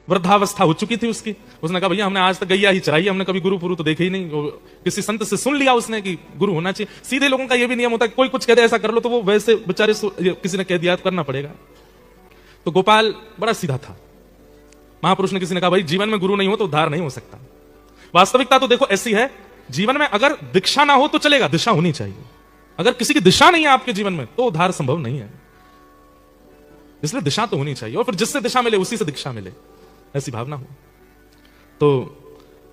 वृद्धावस्था हो चुकी थी उसकी। उसने कहा भैया हमने आज तक गैया ही चराई, हमने कभी गुरु पुरु तो देखे ही नहीं। किसी संत से सुन लिया उसने कि गुरु होना चाहिए। सीधे लोगों का यह भी नियम होता है, कोई कुछ कह दे ऐसा कर लो तो वो वैसे बेचारे किसी ने कह दिया तो करना पड़ेगा। तो गोपाल बड़ा सीधा था। महापुरुष ने किसी ने कहा भाई जीवन में गुरु नहीं हो तो उद्धार नहीं हो सकता। वास्तविकता तो देखो ऐसी है, जीवन में अगर दीक्षा ना हो तो चलेगा, दिशा होनी चाहिए। अगर किसी की दिशा नहीं है आपके जीवन में तो उद्धार संभव नहीं है। इसलिए दिशा तो होनी चाहिए, और फिर जिससे दिशा मिले उसी से दीक्षा मिले, ऐसी भावना हो। तो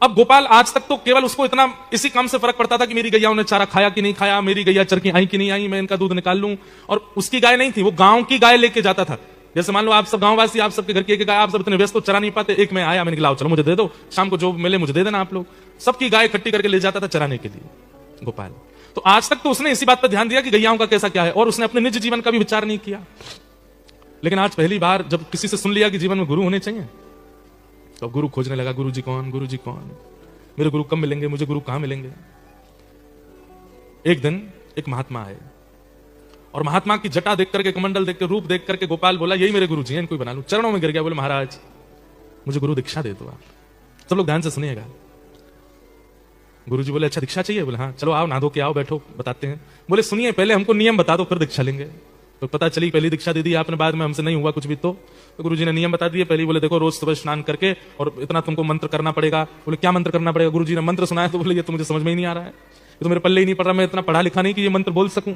अब गोपाल आज तक तो केवल उसको इतना इसी काम से फर्क पड़ता था कि मेरी गैयाओं ने चारा खाया कि नहीं खाया, मेरी गैया चरकी आई कि नहीं आई, मैं इनका दूध निकाल लूं। और उसकी गाय नहीं थी, वो गांव की गाय लेके जाता था। जैसे मान लो आप सब गांववासी, आप सबके घर की एक गाय, आप सब इतने व्यस्त तो चरा नहीं पाते, एक में आया, मैंने कहा चलो मुझे दे दो, शाम को जो मिले मुझे दे देना आप लोग। सबकी गाय इकट्ठी करके ले जाता था चराने के लिए गोपाल। तो आज तक तो उसने इसी बात पर ध्यान दिया कि गैयाओं का कैसा क्या है, और उसने अपने निज जीवन का भी विचार नहीं किया। लेकिन आज पहली बार जब किसी से सुन लिया कि जीवन में गुरु होने चाहिए, तो गुरु खोजने लगा, गुरु जी कौन, गुरु जी कौन, मेरे गुरु कब मिलेंगे, मुझे गुरु कहां मिलेंगे। एक दिन एक महात्मा आए, और महात्मा की जटा देख करके, कमंडल देख कर, रूप देख करके गोपाल बोला यही मेरे गुरु जी हैं, इनको बना लूं। चरणों में गिर गया, बोले महाराज मुझे गुरु दीक्षा दे दो आप। सब लोग ध्यान से सुनिएगा। गुरु जी बोले अच्छा दीक्षा चाहिए? बोले हाँ। चलो आओ, नहा धो के आओ, बैठो, बताते हैं। बोले सुनिए पहले हमको नियम बता दो फिर दीक्षा लेंगे। तो पता चली पहली दीक्षा दे दी आपने, बाद में हमसे नहीं हुआ कुछ भी। तो गुरु जी ने नियम बता दिए। पहली बोले देखो रोज सुबह स्नान करके और इतना तुमको मंत्र करना पड़ेगा। बोले क्या मंत्र करना पड़ेगा? गुरु जी ने मंत्र सुनाया। तो बोले ये तो मुझे समझ में ही नहीं आ रहा है, ये तो मेरे पल्ले ही नहीं पड़ रहा, मैं इतना पढ़ा लिखा नहीं कि ये मंत्र बोल सकूं,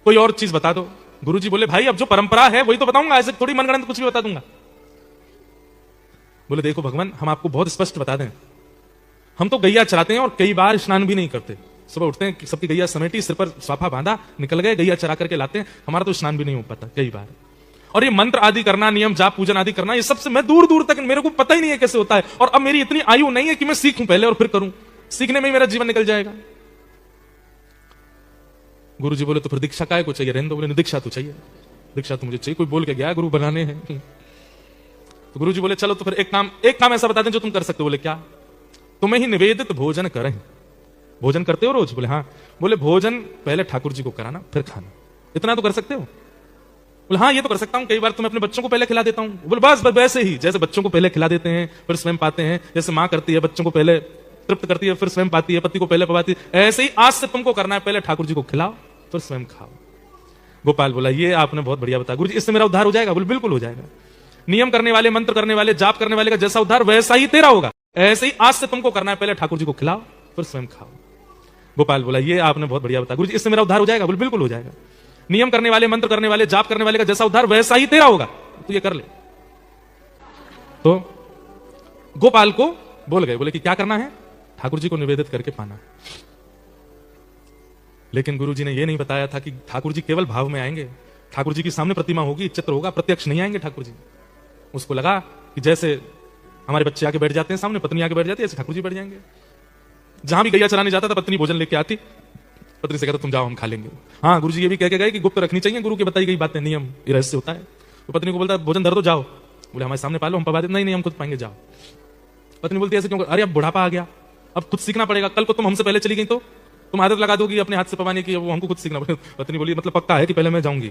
कोई और चीज बता दो। गुरु जी बोले भाई अब जो परंपरा है वही तो बताऊंगा, ऐसे थोड़ी मनगढ़ंत कुछ भी बता दूंगा। बोले देखो भगवान हम आपको बहुत स्पष्ट बता दें, हम तो गैया चराते हैं और कई बार स्नान भी नहीं करते। सुबह उठते हैं, सबकी गैया समेटी, सिर पर साफा बांधा, निकल गए, गैया चरा करके लाते हैं, हमारा तो स्नान भी नहीं हो पाता कई बार। और ये मंत्र आदि करना, नियम जाप पूजन आदि करना, ये सबसे मैं दूर दूर तक मेरे को पता ही नहीं है कैसे होता है। और अब मेरी इतनी आयु नहीं है कि मैं सीखूं पहले और फिर करूं, सीखने में ही मेरा जीवन निकल जाएगा। गुरु जी बोले तो फिर दीक्षा काय को चाहिए? रहने दो। बोले दीक्षा तो चाहिए, दीक्षा तो मुझे चाहिए, कोई बोल के गया गुरु बनाने हैं। तो गुरु जी बोले चलो तो फिर एक काम ऐसा बता दें जो तुम कर सकते हो। बोले क्या? तुम्हें ही निवेदित भोजन करें। भोजन करते हो रोज? बोले हाँ। बोले भोजन पहले ठाकुर जी को कराना फिर खाना, इतना तो कर सकते हो? बोले हाँ ये तो कर सकता हूं, कई बार तो मैं अपने बच्चों को पहले खिला देता हूं। बोले बस वैसे ही जैसे बच्चों को पहले खिला देते हैं फिर स्वयं पाते हैं, जैसे मां करती है बच्चों को पहले तृप्त करती है फिर स्वयं पाती है, पति को पहले पवाती है, ऐसे ही आज से तुमको करना है, पहले ठाकुर जी को खिलाओ फिर स्वयं खाओ। गोपाल बोला ये आपने बहुत बढ़िया बताया गुरु जी, इससे मेरा उद्धार हो जाएगा? बोले बिल्कुल हो जाएगा। नियम करने वाले, मंत्र करने वाले, जाप करने वाले का जैसा उद्धार वैसा ही तेरा होगा। ऐसे ही आज से तुमको करना है, पहले ठाकुर जी को खिलाओ फिर स्वयं खाओ। गोपाल बोला ये आपने बहुत बढ़िया बताया गुरु जी, इससे मेरा उद्धार हो जाएगा? बोले बिल्कुल हो जाएगा। नियम करने वाले, मंत्र करने वाले, जाप करने वाले का जैसा उद्धार वैसा ही तेरा होगा, तो ये कर ले। तो गोपाल को बोल गए, बोले कि क्या करना है? ठाकुर जी को निवेदित करके पाना है। लेकिन गुरु जी ने यह नहीं बताया था कि ठाकुर जी केवल भाव में आएंगे, ठाकुर जी की सामने प्रतिमा होगी, चित्र होगा, प्रत्यक्ष नहीं आएंगे ठाकुर जी। उसको लगा कि जैसे हमारे बच्चे आके बैठ जाते हैं सामने, पत्नी आके बैठ जाती है, ऐसे ठाकुर जी बैठ जाएंगे। जहां भी गैया चराने जाता था पत्नी भोजन लेके आती, पत्नी से कहता तुम जाओ हम खा लेंगे। हाँ गुरु जी ये भी कह के गए कि गुप्त रखनी चाहिए गुरु की बताई गई बातें, नियम, ये रहस्य होता है। तो पत्नी को बोलता भोजन धर दो जाओ। बोले हमारे सामने पालो, हम पवा देते। नहीं हम खुद पाएंगे, जाओ। पत्नी बोलती ऐसे क्यों? अरे अब बुढ़ापा आ गया, अब खुद सीखना पड़ेगा, कल को तुम हमसे पहले चली गई तो तुम आदत लगा दोगी अपने हाथ से पवाने की, वो हमको खुद सीखना पड़ेगा। पत्नी बोली मतलब पक्का है कि पहले मैं जाऊंगी?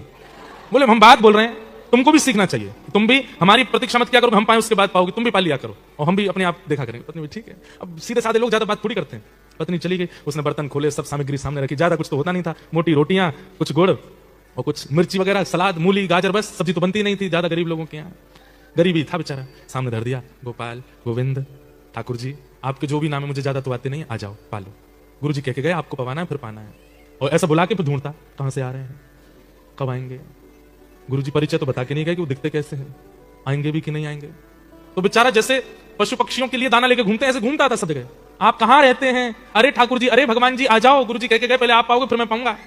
बोले हम बात बोल रहे हैं, तुमको भी सीखना चाहिए, तुम भी हमारी प्रतीक्षा मत क्या करो, हम पाए उसके बाद पाओगे, तुम भी पा लिया करो और हम भी अपने आप देखा करेंगे। पत्नी ठीक है। अब सीधे साधे लोग ज्यादा बात थोड़ी करते हैं। पत्नी चली गई, उसने बर्तन खोले, सब सामग्री सामने रखी, ज्यादा कुछ तो होता नहीं था, मोटी रोटियां, कुछ गुड़ और कुछ मिर्ची वगैरह, सलाद, मूली, गाजर, बस सब्जी तो बनती नहीं थी, ज्यादा गरीब लोगों के यहाँ, गरीबी था बेचारा। सामने धर दिया, गोपाल, गोविंद, ठाकुर जी आपके जो भी नाम है मुझे ज्यादा तो आते नहीं, आ जाओ पालो। गुरु जी कह के गए आपको पवाना है फिर पाना है, और ऐसा बुला के फिर ढूंढता कहां से आ रहे हैं, कब आएंगे। गुरु जी परिचय तो बता के नहीं गए कि वो दिखते कैसे हैं, आएंगे भी कि नहीं आएंगे। तो बेचारा जैसे पशु पक्षियों के लिए दाना लेके घूमते हैं ऐसे घूमता था सब जगह। आप कहां रहते हैं? अरे ठाकुर जी, अरे भगवान जी आ जाओ। गुरु जी कह के गए पहले आप पाओगे फिर मैं पाऊंगा।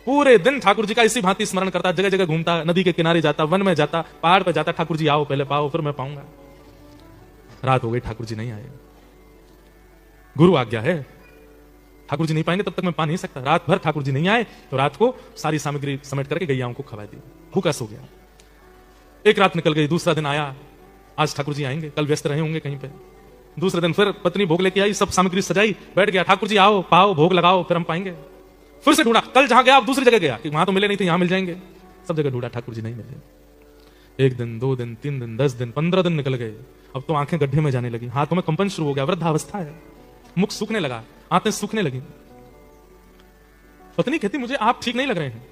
पूरे दिन ठाकुर जी का इसी भांति स्मरण करता, जगह जगह घूमता, नदी के किनारे जाता, वन में जाता, पहाड़ पर जाता, ठाकुर जी आओ पहले पाओ फिर मैं पाऊंगा। रात हो गई, ठाकुर जी नहीं आए। गुरु आज्ञा है, ठाकुर जी नहीं पाएंगे तब तक मैं पा नहीं सकता। रात भर ठाकुर जी नहीं आए तो रात को सारी सामग्री समेट करके गैयाओं को खवा दी, भूखा सो गया। एक रात निकल गई, दूसरा दिन आया, आज ठाकुर जी आएंगे, कल व्यस्त रहे होंगे कहीं पे। दूसरे दिन फिर पत्नी भोग लेके आई, सब सामग्री सजाई, बैठ गया, ठाकुर जी आओ पाओ भोग लगाओ फिर हम पाएंगे। फिर से ढूंढा, कल जहां गया अब दूसरी जगह गया कि वहां तो मिले नहीं थे, यहां मिल जाएंगे, सब जगह ढूंढा, ठाकुर जी नहीं मिले। 1 दिन, 2 दिन, 3 दिन, 10 दिन, 15 दिन निकल गए। अब तो आंखें गड्ढे में जाने लगी, हाथों में कंपन शुरू हो गया, वृद्धावस्था है, मुख सूखने लगा, आंतें सूखने लगी। पत्नी कहती मुझे आप ठीक नहीं लग रहे हैं,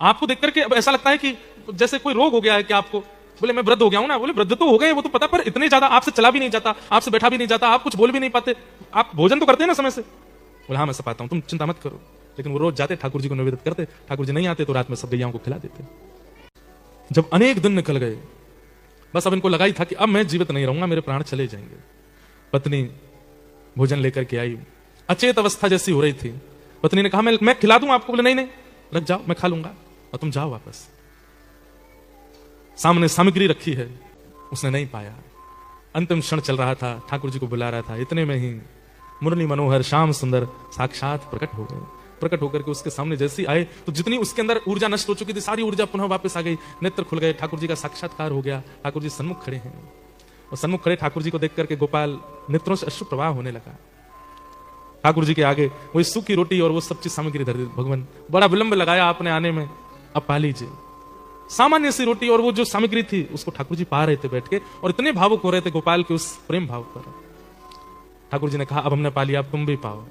आपको देख करके अब ऐसा लगता है कि जैसे कोई रोग हो गया है कि आपको। बोले मैं वृद्ध हो गया हूं ना। बोले वृद्ध तो हो गए वो तो पता, पर इतने ज्यादा आपसे चला भी नहीं जाता, आपसे बैठा भी नहीं जाता, आप कुछ बोल भी नहीं पाते, आप भोजन तो करते हैं ना समय से। बोले हाँ मैं सब पाता हूं, तुम चिंता मत करो। लेकिन वो रोज जाते ठाकुर जी को निवेदित करते, ठाकुर जी नहीं आते तो रात में सब गैयाओं को खिला देते। जब अनेक दिन निकल गए, बस अब इनको लगा ही था कि अब मैं जीवित नहीं रहूंगा, मेरे प्राण चले जाएंगे। पत्नी भोजन लेकर के आई, अचेत अवस्था जैसी हो रही थी। पत्नी ने कहा मैं खिला दूं आपको। बोले नहीं नहीं रख जाओ, मैं खा लूंगा और तुम जाओ वापस। सामने सामग्री रखी है, उसने नहीं पाया। अंतिम क्षण चल रहा था, ठाकुर जी को बुला रहा था, इतने में ही मुरली मनोहर श्याम सुंदर साक्षात प्रकट हो गए। प्रकट होकर के उसके सामने जैसी आए तो जितनी उसके अंदर ऊर्जा नष्ट हो चुकी थी, सारी ऊर्जा पुनः वापस आ गई, नेत्र खुल गए, ठाकुर जी का साक्षात्कार हो गया। ठाकुर जी सन्मुख खड़े हैं और सन्मुख खड़े ठाकुर जी को देख करके गोपाल नेत्रों से अश्रु प्रवाह होने लगा। ठाकुर जी के आगे वही सूखी रोटी और वो सब चीज सामग्री धर दी। भगवान बड़ा विलंब लगाया आपने आने में, अब पा लीजिए। सामान्य सी रोटी और वो जो सामग्री थी उसको ठाकुर जी पा रहे थे बैठ के, और इतने भावुक हो रहे थे गोपाल के उस प्रेम भाव पर। ठाकुर जी ने कहा अब हमने पा लिया, अब तुम भी पाओ।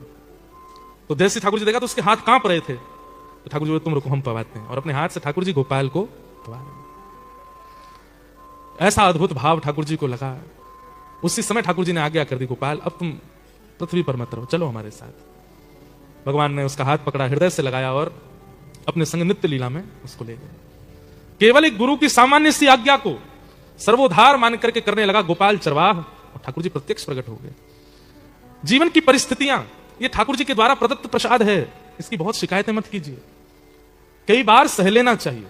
तो जैसे ठाकुर जी देखा तो उसके हाथ कांप रहे थे, तो ठाकुर जी तुम रुको हम पवाते हैं, और अपने हाथ से ठाकुर जी गोपाल को पवा रहे। ऐसा अद्भुत भाव ठाकुर जी को लगा। उसी समय ठाकुर जी ने आज्ञा कर दी, गोपाल अब तुम पृथ्वी पर मत रहो, चलो हमारे साथ। भगवान ने उसका हाथ पकड़ा, हृदय से लगाया और अपने संग नित्य लीला में उसको ले गए। केवल एक गुरु की सामान्य सी आज्ञा को सर्वोधार मान करके करने लगा गोपाल चरवाह, और ठाकुर जी प्रत्यक्ष प्रकट हो गए। जीवन की परिस्थितियां ये ठाकुर जी के द्वारा प्रदत्त प्रसाद है, इसकी बहुत शिकायतें मत कीजिए, कई बार सह लेना चाहिए।